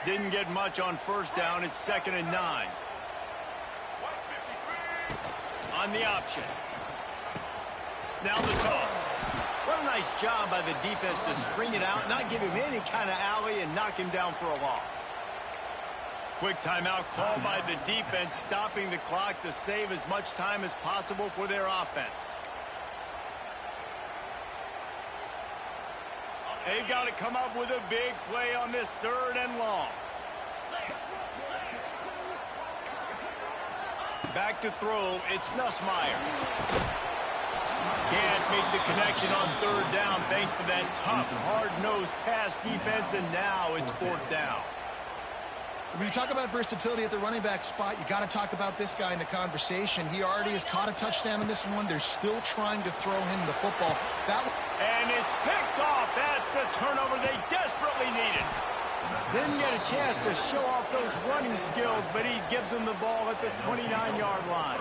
Didn't get much on first down. It's 2nd and 9. On the option. Now the toss. What a nice job by the defense to string it out, not give him any kind of alley, and knock him down for a loss. Quick timeout called by the defense, stopping the clock to save as much time as possible for their offense. They've got to come up with a big play on this 3rd and long. Back to throw, it's Nussmeier. Can't make the connection on 3rd down thanks to that tough, hard-nosed pass defense, and now it's 4th down. When you talk about versatility at the running back spot, you got to talk about this guy in the conversation. He already has caught a touchdown in this one. They're still trying to throw him the football. And it's picked off. That's the turnover they desperately needed. Didn't get a chance to show off those running skills, but he gives them the ball at the 29-yard line.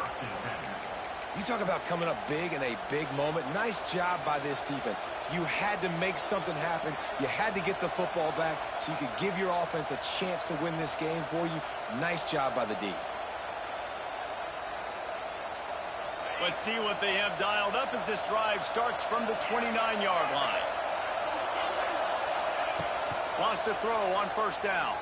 You talk about coming up big in a big moment. Nice job by this defense. You had to make something happen. You had to get the football back so you could give your offense a chance to win this game for you. Nice job by the D. Let's see what they have dialed up as this drive starts from the 29-yard line. Lost a throw on first down.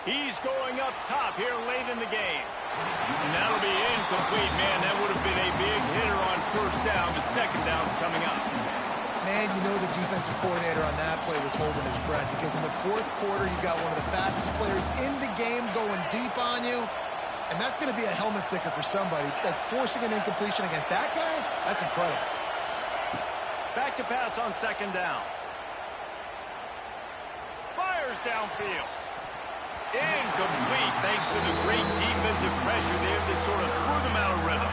He's going up top here late in the game. And that'll be incomplete, man. That would have been a big hitter on first down, but second down's coming up. Man, you know the defensive coordinator on that play was holding his breath, because in the 4th quarter, you've got one of the fastest players in the game going deep on you, and that's going to be a helmet sticker for somebody. Like, forcing an incompletion against that guy, that's incredible. Back to pass on 2nd down. Fires downfield. Incomplete thanks to the great defensive pressure there that sort of threw them out of rhythm.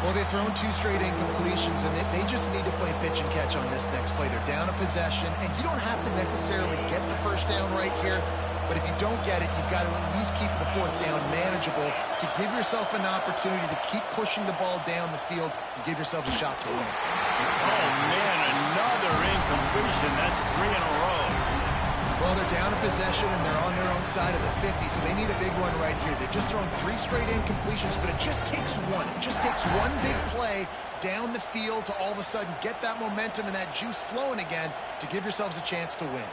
Well, they've thrown 2 straight incompletions, and they just need to play pitch and catch on this next play. They're down a possession, and you don't have to necessarily get the first down right here, but if you don't get it, you've got to at least keep the 4th down manageable to give yourself an opportunity to keep pushing the ball down the field and give yourself a shot to win. Oh, man, another incompletion. That's 3 in a row. Well, they're down a possession, and they're on their own side of the 50, so they need a big one right here. They've just thrown 3 straight incompletions, but it just takes one. It just takes one big play down the field to all of a sudden get that momentum and that juice flowing again to give yourselves a chance to win.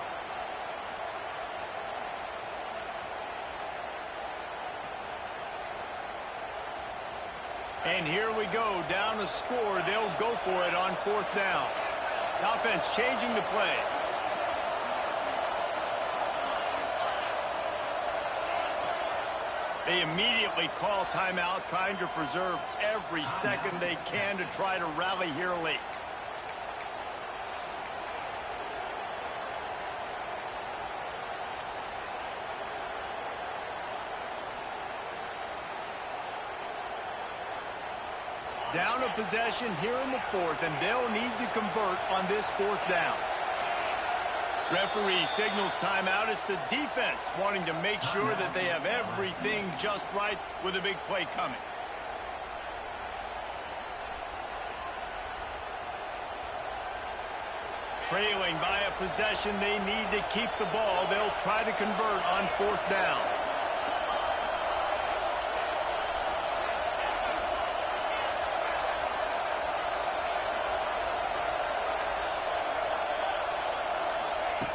And here we go, down a score. They'll go for it on 4th down. Offense changing the play. They immediately call timeout, trying to preserve every second they can to try to rally here late. Down a possession here in the 4th, and they'll need to convert on this 4th down. Referee signals timeout. It's the defense wanting to make sure that they have everything just right with a big play coming. Trailing by a possession, they need to keep the ball. They'll try to convert on 4th down.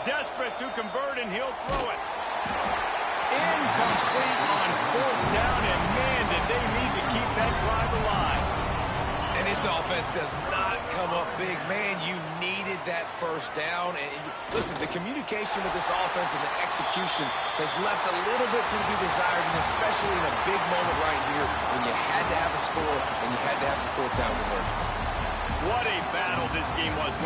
Desperate to convert, and he'll throw it. Incomplete on 4th down, and man, did they need to keep that drive alive. And this offense does not come up big. Man, you needed that first down. And listen, the communication with this offense and the execution has left a little bit to be desired, and especially in a big moment right here when you had to have a score and you had to have the 4th down conversion. What a battle this game was.